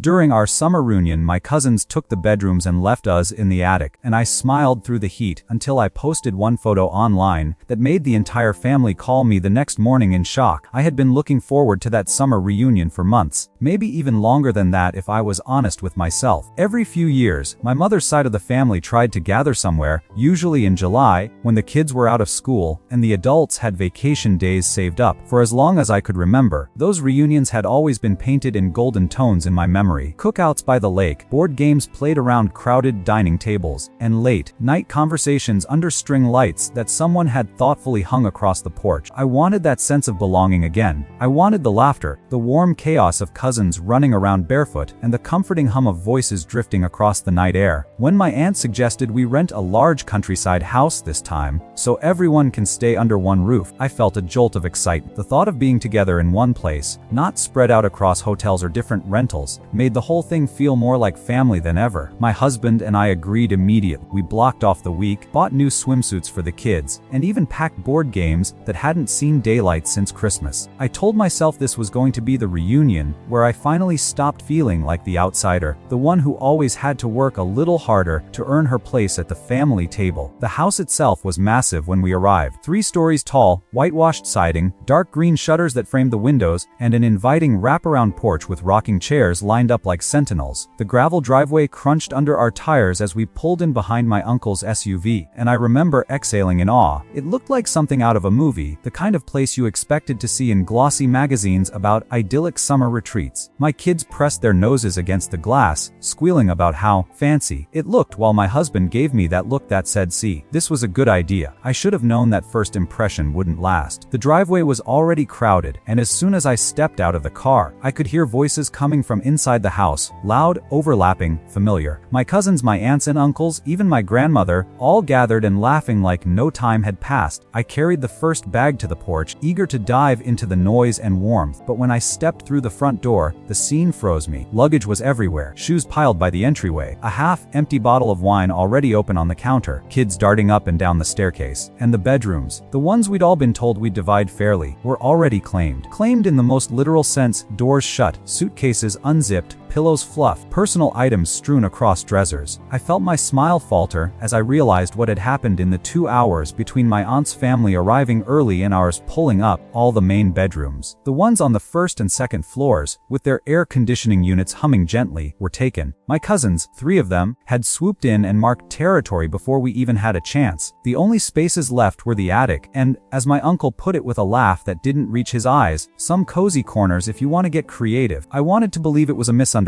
During our summer reunion, my cousins took the bedrooms and left us in the attic, and I smiled through the heat until I posted one photo online that made the entire family call me the next morning in shock. I had been looking forward to that summer reunion for months, maybe even longer than that if I was honest with myself. Every few years, my mother's side of the family tried to gather somewhere, usually in July, when the kids were out of school and the adults had vacation days saved up. For as long as I could remember, those reunions had always been painted in golden tones in my memory. Cookouts by the lake, board games played around crowded dining tables, and late-night conversations under string lights that someone had thoughtfully hung across the porch. I wanted that sense of belonging again. I wanted the laughter, the warm chaos of cousins running around barefoot, and the comforting hum of voices drifting across the night air. When my aunt suggested we rent a large countryside house this time, so everyone can stay under one roof, I felt a jolt of excitement. The thought of being together in one place, not spread out across hotels or different rentals, made the whole thing feel more like family than ever. My husband and I agreed immediately. We blocked off the week, bought new swimsuits for the kids, and even packed board games that hadn't seen daylight since Christmas. I told myself this was going to be the reunion where I finally stopped feeling like the outsider, the one who always had to work a little harder to earn her place at the family table. The house itself was massive when we arrived. 3 stories tall, whitewashed siding, dark green shutters that framed the windows, and an inviting wraparound porch with rocking chairs lined up like sentinels. The gravel driveway crunched under our tires as we pulled in behind my uncle's SUV, and I remember exhaling in awe. It looked like something out of a movie, the kind of place you expected to see in glossy magazines about idyllic summer retreats. My kids pressed their noses against the glass, squealing about how fancy it looked, while my husband gave me that look that said, "See, this was a good idea." I should have known that first impression wouldn't last. The driveway was already crowded, and as soon as I stepped out of the car, I could hear voices coming from inside the house, loud, overlapping, familiar. My cousins, my aunts and uncles, even my grandmother, all gathered and laughing like no time had passed. I carried the first bag to the porch, eager to dive into the noise and warmth, but when I stepped through the front door, the scene froze me. Luggage was everywhere, shoes piled by the entryway, a half-empty bottle of wine already open on the counter, kids darting up and down the staircase, and the bedrooms, the ones we'd all been told we'd divide fairly, were already claimed. Claimed in the most literal sense, doors shut, suitcases unzipped, pillows fluffed, personal items strewn across dressers. I felt my smile falter as I realized what had happened in the 2 hours between my aunt's family arriving early and ours pulling up. All the main bedrooms, the ones on the first and second floors, with their air conditioning units humming gently, were taken. My cousins, 3 of them, had swooped in and marked territory before we even had a chance. The only spaces left were the attic, and, as my uncle put it with a laugh that didn't reach his eyes, some cozy corners if you want to get creative. I wanted to believe it was a misunderstanding.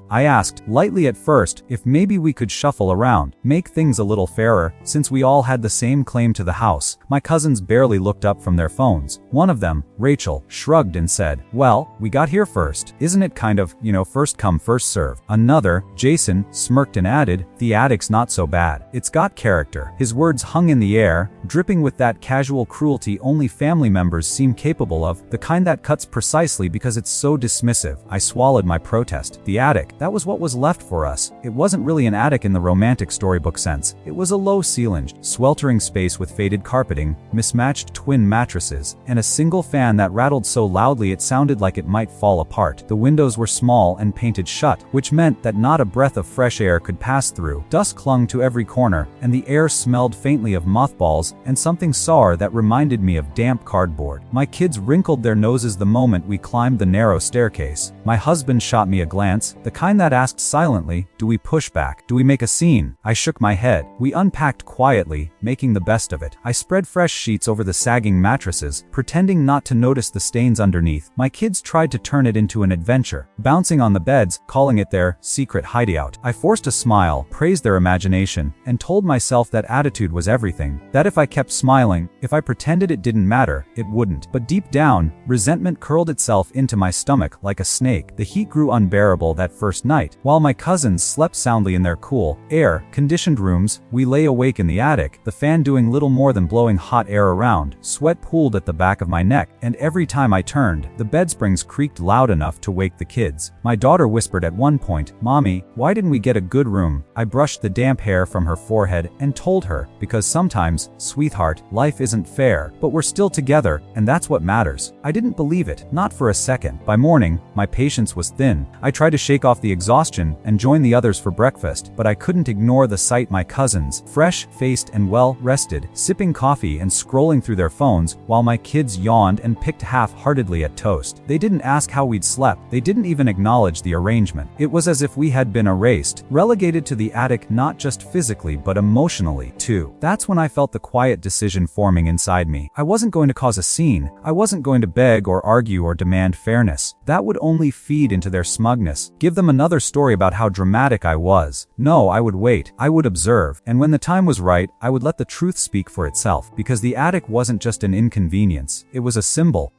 I asked, lightly at first, if maybe we could shuffle around, make things a little fairer, since we all had the same claim to the house. My cousins barely looked up from their phones. One of them, Rachel, shrugged and said, "Well, we got here first. Isn't it kind of, first come first serve?" Another, Jason, smirked and added, "The attic's not so bad. It's got character." His words hung in the air, dripping with that casual cruelty only family members seem capable of, the kind that cuts precisely because it's so dismissive. I swallowed my protest. The attic, that was what was left for us. It wasn't really an attic in the romantic storybook sense. It was a low-ceilinged, sweltering space with faded carpeting, mismatched twin mattresses, and a single fan that rattled so loudly it sounded like it might fall apart. The windows were small and painted shut, which meant that not a breath of fresh air could pass through. Dust clung to every corner, and the air smelled faintly of mothballs and something sour that reminded me of damp cardboard. My kids wrinkled their noses the moment we climbed the narrow staircase. My husband shot me a glance, the kind that asked silently, "Do we push back? Do we make a scene?" I shook my head. We unpacked quietly, making the best of it. I spread fresh sheets over the sagging mattresses, pretending not to notice the stains underneath. My kids tried to turn it into an adventure, bouncing on the beds, calling it their secret hideout. I forced a smile, praised their imagination, and told myself that attitude was everything. That if I kept smiling, if I pretended it didn't matter, it wouldn't. But deep down, resentment curled itself into my stomach like a snake. The heat grew unbearable that first night. While my cousins slept soundly in their cool, air-conditioned rooms, we lay awake in the attic, the fan doing little more than blowing hot air around. Sweat pooled at the back of my neck, and every time I turned, the bed springs creaked loud enough to wake the kids. My daughter whispered at one point, "Mommy, why didn't we get a good room?" I brushed the damp hair from her forehead and told her, "Because sometimes, sweetheart, life isn't fair, but we're still together, and that's what matters." I didn't believe it, not for a second. By morning, my patience was thin. in. I tried to shake off the exhaustion and join the others for breakfast, but I couldn't ignore the sight my cousins, fresh-faced and well-rested, sipping coffee and scrolling through their phones, while my kids yawned and picked half-heartedly at toast. They didn't ask how we'd slept. They didn't even acknowledge the arrangement. It was as if we had been erased, relegated to the attic not just physically but emotionally, too. That's when I felt the quiet decision forming inside me. I wasn't going to cause a scene. I wasn't going to beg or argue or demand fairness. That would only feed into their smugness, give them another story about how dramatic I was. No, I would wait. I would observe. And when the time was right, I would let the truth speak for itself. Because the attic wasn't just an inconvenience. It was a symbol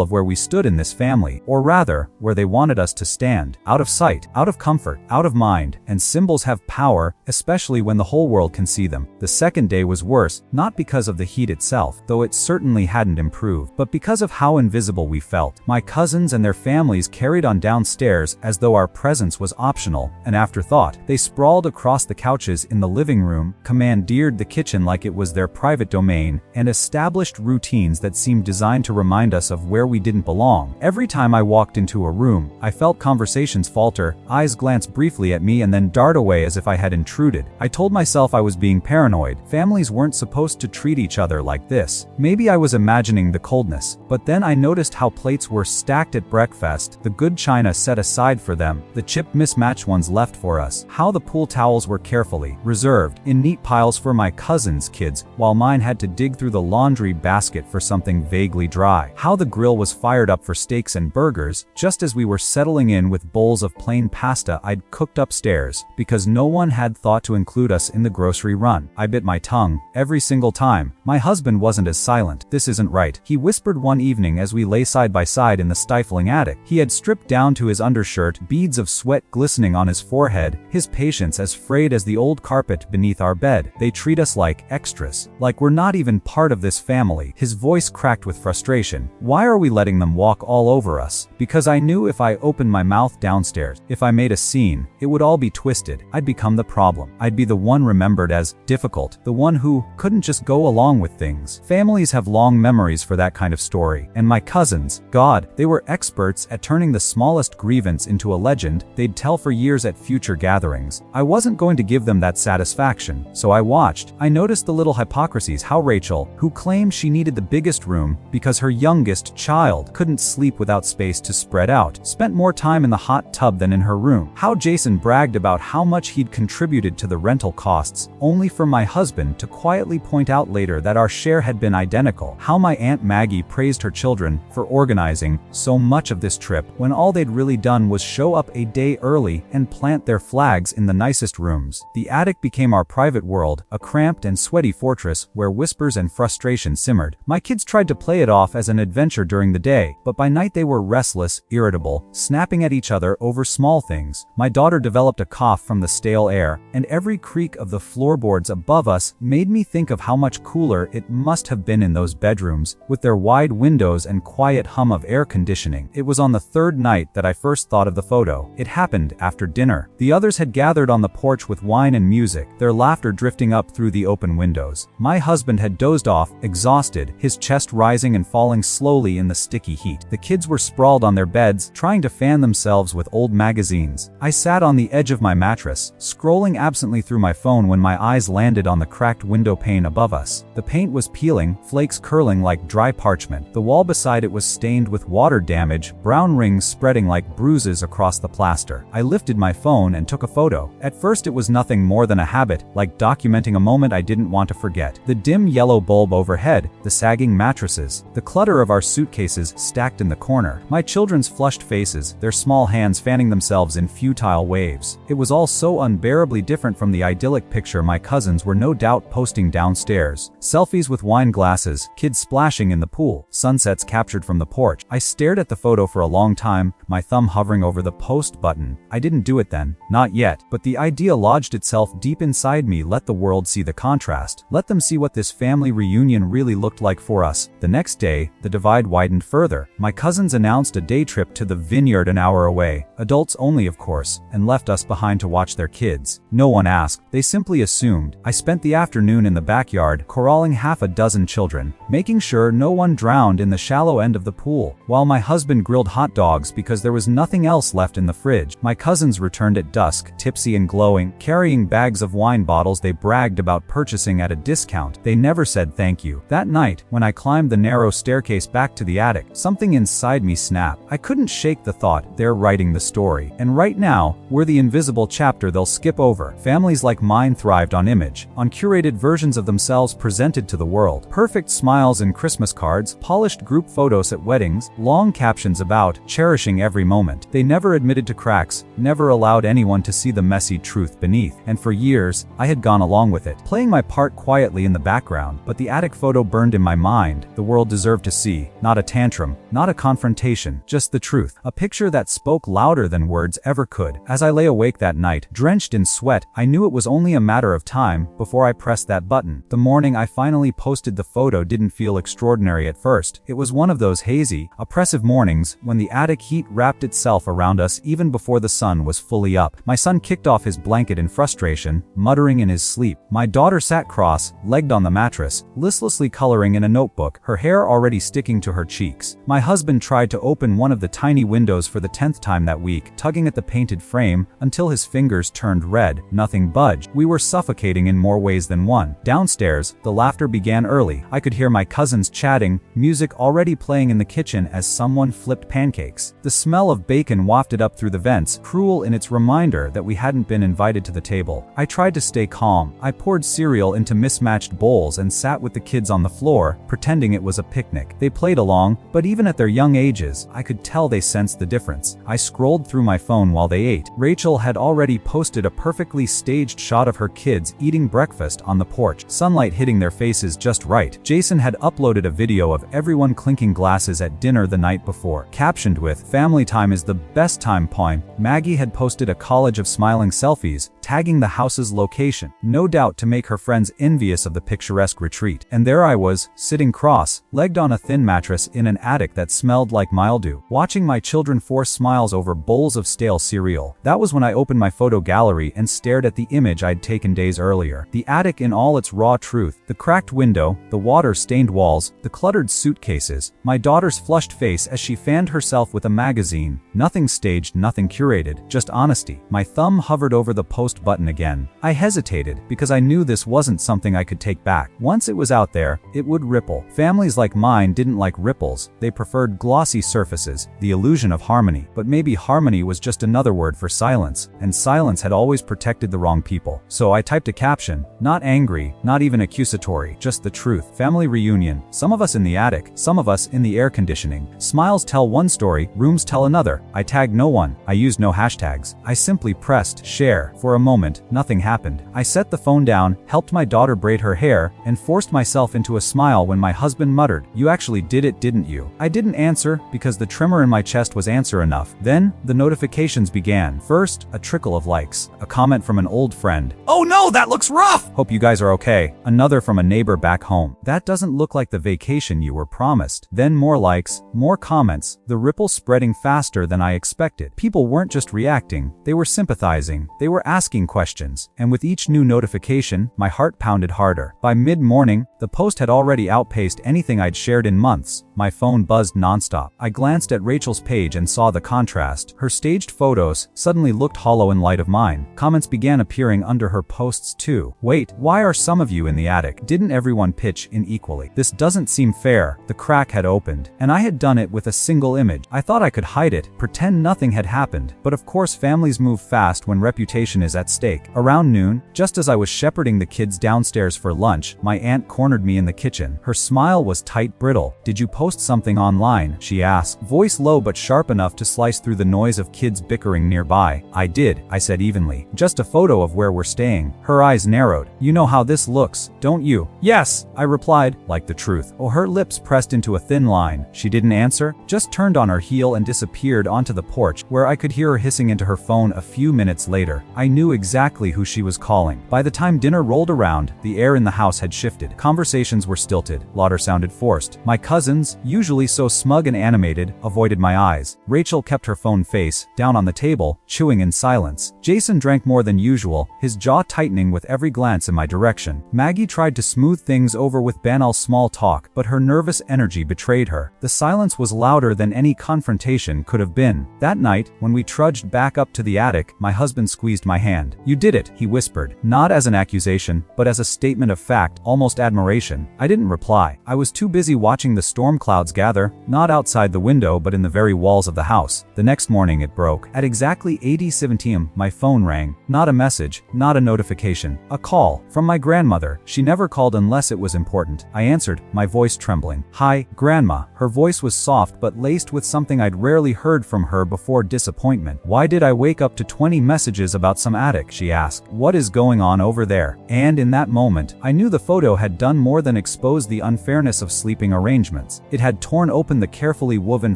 of where we stood in this family, or rather, where they wanted us to stand. Out of sight, out of comfort, out of mind, and symbols have power, especially when the whole world can see them. The second day was worse, not because of the heat itself, though it certainly hadn't improved, but because of how invisible we felt. My cousins and their families carried on downstairs as though our presence was optional, an afterthought. They sprawled across the couches in the living room, commandeered the kitchen like it was their private domain, and established routines that seemed designed to remind us of where we didn't belong. Every time I walked into a room, I felt conversations falter, eyes glance briefly at me and then dart away as if I had intruded. I told myself I was being paranoid. Families weren't supposed to treat each other like this. Maybe I was imagining the coldness, but then I noticed how plates were stacked at breakfast, the good china set aside for them, the chipped mismatched ones left for us, how the pool towels were carefully reserved in neat piles for my cousins' kids, while mine had to dig through the laundry basket for something vaguely dry, how the grill was fired up for steaks and burgers, just as we were settling in with bowls of plain pasta I'd cooked upstairs, because no one had thought to include us in the grocery run. I bit my tongue every single time. My husband wasn't as silent. "This isn't right," he whispered one evening as we lay side by side in the stifling attic. He had stripped down to his undershirt, beads of sweat glistening on his forehead, his patience as frayed as the old carpet beneath our bed. "They treat us like extras, like we're not even part of this family." His voice cracked with frustration. "Why are we letting them walk all over us?" Because I knew if I opened my mouth downstairs, if I made a scene, it would all be twisted. I'd become the problem. I'd be the one remembered as difficult, the one who couldn't just go along with things. Families have long memories for that kind of story, and my cousins, God, they were experts at turning the smallest grievance into a legend they'd tell for years at future gatherings. I wasn't going to give them that satisfaction, so I watched. I noticed the little hypocrisies, how Rachel, who claimed she needed the biggest room because her youngest child couldn't sleep without space to spread out, spent more time in the hot tub than in her room. How Jason bragged about how much he'd contributed to the rental costs, only for my husband to quietly point out later that our share had been identical. How my Aunt Maggie praised her children for organizing so much of this trip when all they'd really done was show up a day early and plant their flags in the nicest rooms. The attic became our private world, a cramped and sweaty fortress where whispers and frustration simmered. My kids tried to play it off as an adventure during the day, but by night they were restless, irritable, snapping at each other over small things. My daughter developed a cough from the stale air, and every creak of the floorboards above us made me think of how much cooler it must have been in those bedrooms, with their wide windows and quiet hum of air conditioning. It was on the third night that I first thought of the photo. It happened after dinner. The others had gathered on the porch with wine and music, their laughter drifting up through the open windows. My husband had dozed off, exhausted, his chest rising and falling slowly in the sticky heat. The kids were sprawled on their beds, trying to fan themselves with old magazines. I sat on the edge of my mattress, scrolling absently through my phone when my eyes landed on the cracked window pane above us. The paint was peeling, flakes curling like dry parchment. The wall beside it was stained with water damage, brown rings spreading like bruises across the plaster. I lifted my phone and took a photo. At first it was nothing more than a habit, like documenting a moment I didn't want to forget. The dim yellow bulb overhead, the sagging mattresses, the clutter of our suitcases stacked in the corner, my children's flushed faces, their small hands fanning themselves in futile waves. It was all so unbearably different from the idyllic picture my cousins were no doubt posting downstairs. Selfies with wine glasses, kids splashing in the pool, sunsets captured from the porch. I stared at the photo for a long time, my thumb hovering over the post button. I didn't do it then, not yet, but the idea lodged itself deep inside me. Let the world see the contrast. Let them see what this family reunion really looked like for us. The next day, the divide widened further. My cousins announced a day trip to the vineyard an hour away, adults only of course, and left us behind to watch their kids. No one asked, they simply assumed. I spent the afternoon in the backyard, corralling half a dozen children, making sure no one drowned in the shallow end of the pool, while my husband grilled hot dogs because there was nothing else left in the fridge. My cousins returned at dusk, tipsy and glowing, carrying bags of wine bottles they bragged about purchasing at a discount. They never said thank you. That night, when I climbed the narrow staircase back to the attic, something inside me snapped. I couldn't shake the thought, they're writing the story. And right now, we're the invisible chapter they'll skip over. Families like mine thrived on image, on curated versions of themselves presented to the world. Perfect smiles in Christmas cards, polished group photos at weddings, long captions about cherishing every moment. They never admitted to cracks, never allowed anyone to see the messy truth beneath. And for years, I had gone along with it, playing my part quietly in the background. But the attic photo burned in my mind. The world deserved to see, not a tantrum, not a confrontation, just the truth. A picture that spoke louder than words ever could. As I lay awake that night, drenched in sweat, I knew it was only a matter of time before I pressed that button. The morning I finally posted the photo didn't feel extraordinary at first. It was one of those hazy, oppressive mornings when the attic heat wrapped itself around us even before the sun was fully up. My son kicked off his blanket in frustration, muttering in his sleep. My daughter sat cross-legged on the mattress, listlessly coloring in a notebook, her hair already sticking to her cheeks. My husband tried to open one of the tiny windows for the 10th time that week, tugging at the painted frame until his fingers turned red. Nothing budged. We were suffocating in more ways than one. Downstairs, the laughter began early. I could hear my cousins chatting, music already playing in the kitchen as someone flipped pancakes. The smell of bacon wafted up through the vents, cruel in its reminder that we hadn't been invited to the table. I tried to stay calm. I poured cereal into mismatched bowls and sat with the kids on the floor, pretending it was a picnic. They played along, but even at their young ages, I could tell they sensed the difference. I scrolled through my phone while they ate. Rachel had already posted a perfectly staged shot of her kids eating breakfast on the porch, sunlight hitting their faces just right. Jason had uploaded a video of everyone clinking glasses at dinner the night before, captioned with, "Family time is the best time point." Maggie had posted a collage of smiling selfies, tagging the house's location, no doubt to make her friends envious of the picturesque retreat. And there I was, sitting cross-legged on a thin mattress in an attic that smelled like mildew, watching my children force smiles over bowls of stale cereal. That was when I opened my photo gallery and stared at the image I'd taken days earlier. The attic in all its raw truth, the cracked window, the water-stained walls, the cluttered suitcases, my daughter's flushed face as she fanned herself with a magazine. Nothing staged, nothing curated, just honesty. My thumb hovered over the post button again. I hesitated because I knew this wasn't something I could take back. Once it was out there, it would ripple. Families like mine didn't like ripples. They preferred glossy surfaces, the illusion of harmony. But maybe harmony was just another word for silence, and silence had always protected the wrong people. So I typed a caption, not angry, not even accusatory, just the truth. Family reunion. Some of us in the attic, some of us in the air conditioning. Smiles tell one story, rooms tell another. I tagged no one. I used no hashtags. I simply pressed share. For a moment, nothing happened. I set the phone down, helped my daughter braid her hair, and forced myself into a smile when my husband muttered, "You actually did it, didn't you?" I didn't answer because the tremor in my chest was answer enough. Then, the notifications began. First, a trickle of likes. A comment from an old friend. "Oh no, that looks rough! Hope you guys are okay." Another from a neighbor back home. "That doesn't look like the vacation you were promised." Then more likes, more comments, the ripple spreading faster than I expected. People weren't just reacting, they were sympathizing, they were asking questions. And with each new notification, my heart pounded harder. By mid-morning, the post had already outpaced anything I'd shared in months. My phone buzzed nonstop. I glanced at Rachel's page and saw the contrast. Her staged photos suddenly looked hollow in light of mine. Comments began appearing under her posts too. "Wait, why are some of you in the attic? Didn't everyone pitch in equally? This doesn't seem fair." The crack had opened, and I had done it with a single image. I thought I could hide it, pretend nothing had happened. But of course families move fast when reputation is at stake. Around noon, just as I was shepherding the kids downstairs for lunch, my aunt cornered me in the kitchen. Her smile was tight, brittle. "Did you post something online?" she asked, voice low but sharp enough to slice through the noise of kids bickering nearby. "I did," I said evenly. "Just a photo of where we're staying." Her eyes narrowed. "You know how this looks, don't you?" "Yes," I replied, like the truth. Oh, her lips pressed into a thin line. She didn't answer, just turned on her heel and disappeared onto the porch, where I could hear her hissing into her phone a few minutes later. I knew exactly who she was calling. By the time dinner rolled around, the air in the house had shifted. Conversation Conversations were stilted, laughter sounded forced. My cousins, usually so smug and animated, avoided my eyes. Rachel kept her phone face down on the table, chewing in silence. Jason drank more than usual, his jaw tightening with every glance in my direction. Maggie tried to smooth things over with banal small talk, but her nervous energy betrayed her. The silence was louder than any confrontation could have been. That night, when we trudged back up to the attic, my husband squeezed my hand. "You did it," he whispered, not as an accusation, but as a statement of fact, almost admiration. I didn't reply. I was too busy watching the storm clouds gather, not outside the window but in the very walls of the house. The next morning it broke. At exactly 8:17 am, my phone rang. Not a message, not a notification. A call. From my grandmother. She never called unless it was important. I answered, my voice trembling. "Hi, Grandma." Her voice was soft but laced with something I'd rarely heard from her before: disappointment. "Why did I wake up to 20 messages about some attic?" she asked. "What is going on over there?" And in that moment, I knew the photo had done more than expose the unfairness of sleeping arrangements. It had torn open the carefully woven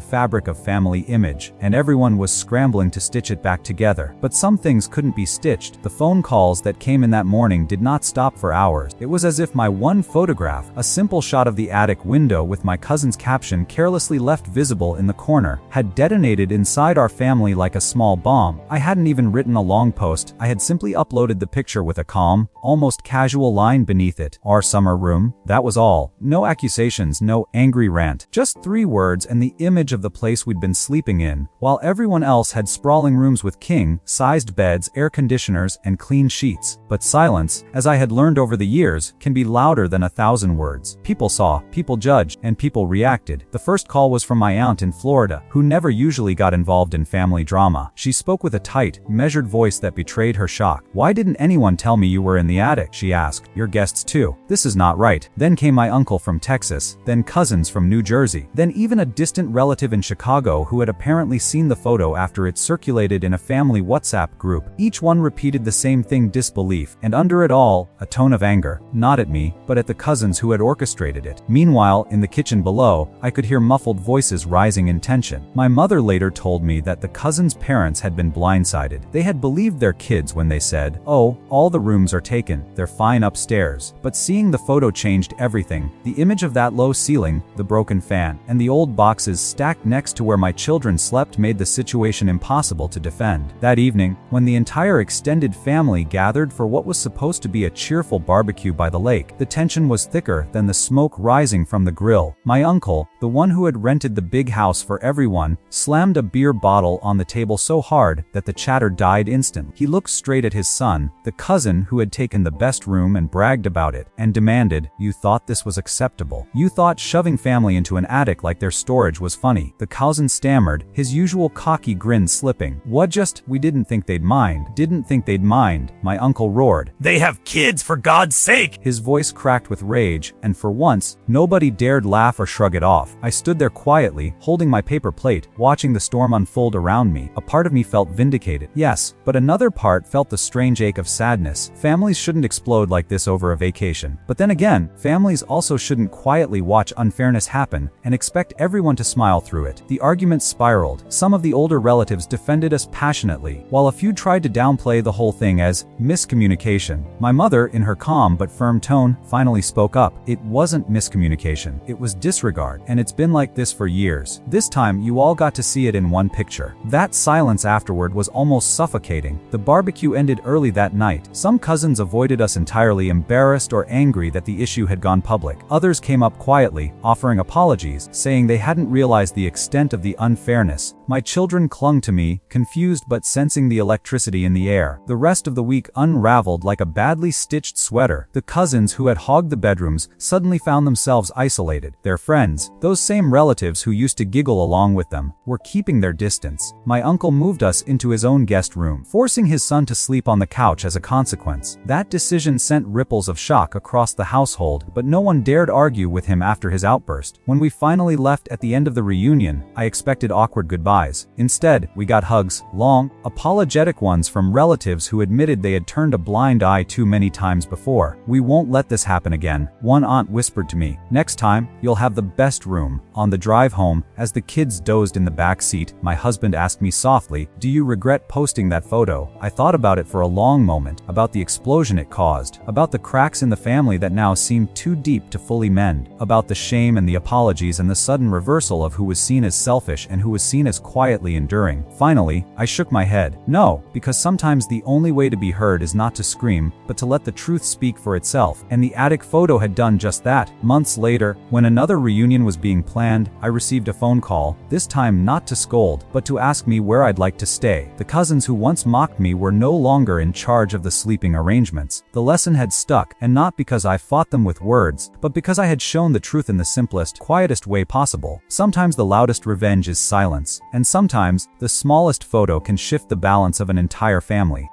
fabric of family image, and everyone was scrambling to stitch it back together. But some things couldn't be stitched. The phone calls that came in that morning did not stop for hours. It was as if my one photograph, a simple shot of the attic window with my cousin's caption carelessly left visible in the corner, had detonated inside our family like a small bomb. I hadn't even written a long post. I had simply uploaded the picture with a calm, almost casual line beneath it. "Our summer room." That was all. No accusations, no angry rant. Just 3 words and the image of the place we'd been sleeping in, while everyone else had sprawling rooms with king-sized beds, air conditioners, and clean sheets. But silence, as I had learned over the years, can be louder than 1,000 words. People saw, people judged, and people reacted. The first call was from my aunt in Florida, who never usually got involved in family drama. She spoke with a tight, measured voice that betrayed her shock. "Why didn't anyone tell me you were in the attic?" she asked. "Your guests too. This is not right." Then came my uncle from Texas, then cousins from New Jersey, then even a distant relative in Chicago who had apparently seen the photo after it circulated in a family WhatsApp group. Each one repeated the same thing: disbelief, and under it all, a tone of anger, not at me, but at the cousins who had orchestrated it. Meanwhile, in the kitchen below, I could hear muffled voices rising in tension. My mother later told me that the cousins' parents had been blindsided. They had believed their kids when they said, "Oh, all the rooms are taken, they're fine upstairs." But seeing the photo changed everything. The image of that low ceiling, the broken fan, and the old boxes stacked next to where my children slept made the situation impossible to defend. That evening, when the entire extended family gathered for what was supposed to be a cheerful barbecue by the lake, the tension was thicker than the smoke rising from the grill. My uncle, the one who had rented the big house for everyone, slammed a beer bottle on the table so hard that the chatter died instantly. He looked straight at his son, the cousin who had taken the best room and bragged about it, and demanded, "You thought this was acceptable? You thought shoving family into an attic like their storage was funny?" The cousin stammered, his usual cocky grin slipping. "What just? We didn't think they'd mind." "Didn't think they'd mind," my uncle roared. "They have kids, for God's sake!" His voice cracked with rage, and for once, nobody dared laugh or shrug it off. I stood there quietly, holding my paper plate, watching the storm unfold around me. A part of me felt vindicated. Yes, but another part felt the strange ache of sadness. Families shouldn't explode like this over a vacation. But then again, families also shouldn't quietly watch unfairness happen and expect everyone to smile through it. The argument spiraled. Some of the older relatives defended us passionately, while a few tried to downplay the whole thing as miscommunication. My mother, in her calm but firm tone, finally spoke up. "It wasn't miscommunication. It was disregard, and it's been like this for years. This time, you all got to see it in one picture." That silence afterward was almost suffocating. The barbecue ended early that night. Some cousins avoided us entirely, embarrassed or angry that the issue had gone public. Others came up quietly, offering apologies, saying they hadn't realized the extent of the unfairness. My children clung to me, confused but sensing the electricity in the air. The rest of the week unraveled like a badly stitched sweater. The cousins who had hogged the bedrooms suddenly found themselves isolated. Their friends, those same relatives who used to giggle along with them, were keeping their distance. My uncle moved us into his own guest room, forcing his son to sleep on the couch as a consequence. That decision sent ripples of shock across the household, but no one dared argue with him after his outburst. When we finally left at the end of the reunion, I expected awkward goodbyes. Instead, we got hugs, long, apologetic ones from relatives who admitted they had turned a blind eye too many times before. "We won't let this happen again," one aunt whispered to me. "Next time, you'll have the best room." On the drive home, as the kids dozed in the back seat, my husband asked me softly, "Do you regret posting that photo?" I thought about it for a long moment, about the explosion it caused, about the cracks in the family that now now seemed too deep to fully mend, about the shame and the apologies and the sudden reversal of who was seen as selfish and who was seen as quietly enduring. Finally, I shook my head. No, because sometimes the only way to be heard is not to scream, but to let the truth speak for itself, and the attic photo had done just that. Months later, when another reunion was being planned, I received a phone call, this time not to scold, but to ask me where I'd like to stay. The cousins who once mocked me were no longer in charge of the sleeping arrangements. The lesson had stuck, and not because I fought them with words, but because I had shown the truth in the simplest, quietest way possible. Sometimes the loudest revenge is silence, and sometimes, the smallest photo can shift the balance of an entire family.